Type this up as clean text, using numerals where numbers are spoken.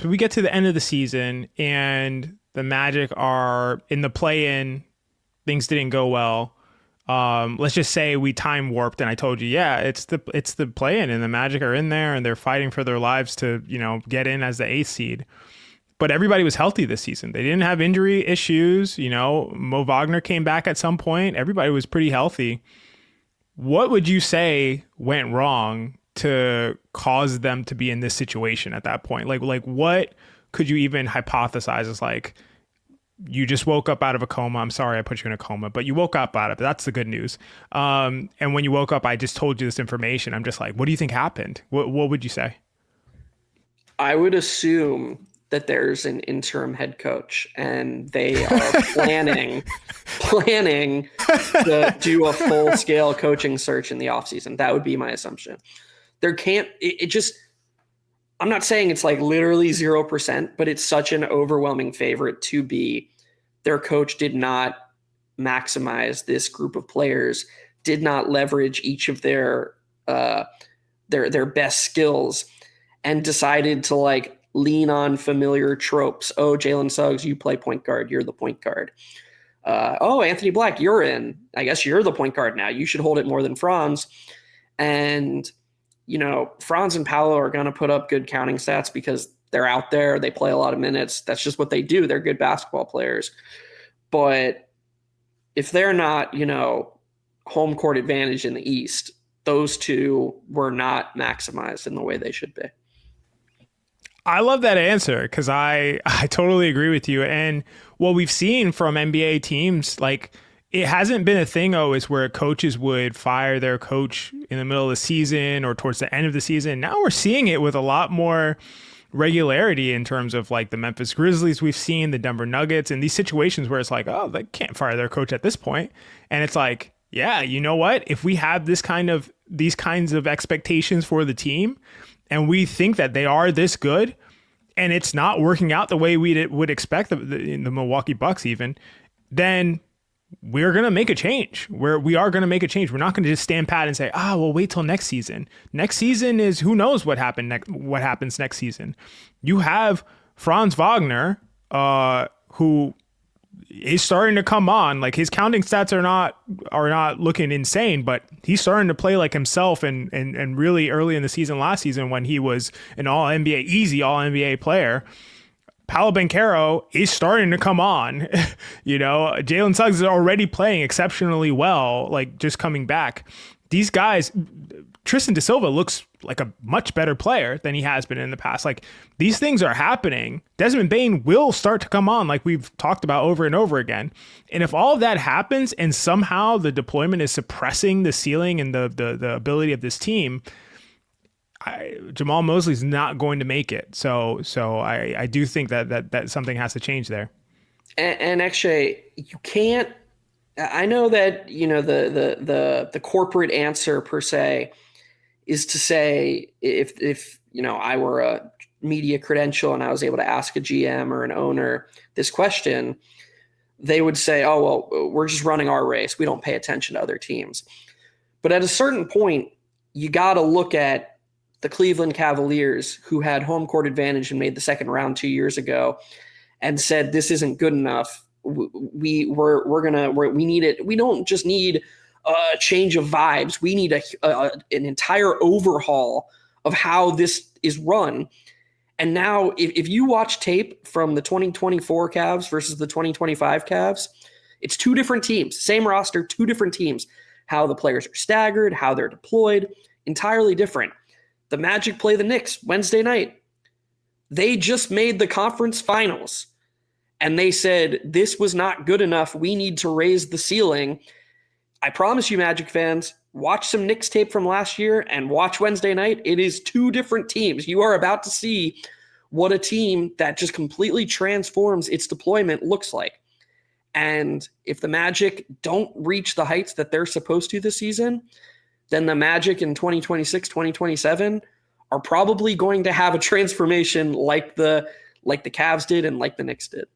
So we get to the end of the season and the Magic are in the play-in. Things didn't go well. Let's just say we time warped, and I told you, yeah, it's the play-in, and the Magic are in there, and they're fighting for their lives to get in as the eighth seed. But everybody was healthy this season. They didn't have injury issues. Mo Wagner came back at some point. Everybody was pretty healthy. What would you say went wrong to cause them to be in this situation at that point? Like what could you even hypothesize as like, you just woke up out of a coma. I'm sorry I put you in a coma, but you woke up out of it. That's the good news. And when you woke up, I just told you this information. I'm just like, what do you think happened? What would you say? I would assume that there's an interim head coach and they are planning to do a full scale coaching search in the offseason. That would be my assumption. There can't, it just, I'm not saying it's like literally 0%, but it's such an overwhelming favorite to be their coach did not maximize this group of players, did not leverage each of their best skills, and decided to like lean on familiar tropes. Oh, Jalen Suggs, you play point guard. You're the point guard. Oh, Anthony Black, you're in. I guess you're the point guard now. You should hold it more than Franz. And Franz and Paolo are going to put up good counting stats because they're out there. They play a lot of minutes. That's just what they do. They're good basketball players. But if they're not, home court advantage in the East, those two were not maximized in the way they should be. I love that answer because I totally agree with you. And what we've seen from NBA teams, like, it hasn't been a thing always where coaches would fire their coach in the middle of the season or towards the end of the season. Now we're seeing it with a lot more regularity in terms of like the Memphis Grizzlies we've seen, the Denver Nuggets, and these situations where it's like, oh, they can't fire their coach at this point. And it's like, yeah, you know what? If we have these kinds of expectations for the team and we think that they are this good and it's not working out the way we would expect the Milwaukee Bucks even, then we're going to make a change. We are going to make a change. We're not going to just stand pat and say, well, wait till next season. Next season is who knows what happens next season. You have Franz Wagner, who is starting to come on. Like, his counting stats are not looking insane, but he's starting to play like himself and really early in the season last season when he was an easy all NBA player. Paolo Banchero is starting to come on. Jalen Suggs is already playing exceptionally well, like just coming back. These guys, Tristan da Silva looks like a much better player than he has been in the past. Like, these things are happening. Desmond Bane will start to come on, like we've talked about over and over again. And if all of that happens and somehow the deployment is suppressing the ceiling and the ability of this team, Jamal Mosley's not going to make it. So I do think that something has to change there. And actually, you can't. I know that the corporate answer per se is to say if I were a media credential and I was able to ask a GM or an owner this question, they would say, "Oh well, we're just running our race. We don't pay attention to other teams." But at a certain point, you got to look at the Cleveland Cavaliers, who had home court advantage and made the second round 2 years ago, and said, this isn't good enough. We need it. We don't just need a change of vibes. We need an entire overhaul of how this is run. And now if you watch tape from the 2024 Cavs versus the 2025 Cavs, it's two different teams, same roster, two different teams. How the players are staggered, how they're deployed, entirely different. The Magic play the Knicks Wednesday night. They just made the conference finals. And they said, this was not good enough. We need to raise the ceiling. I promise you, Magic fans, watch some Knicks tape from last year and watch Wednesday night. It is two different teams. You are about to see what a team that just completely transforms its deployment looks like. And if the Magic don't reach the heights that they're supposed to this season, then the Magic in 2026, 2027 are probably going to have a transformation like the Cavs did and like the Knicks did.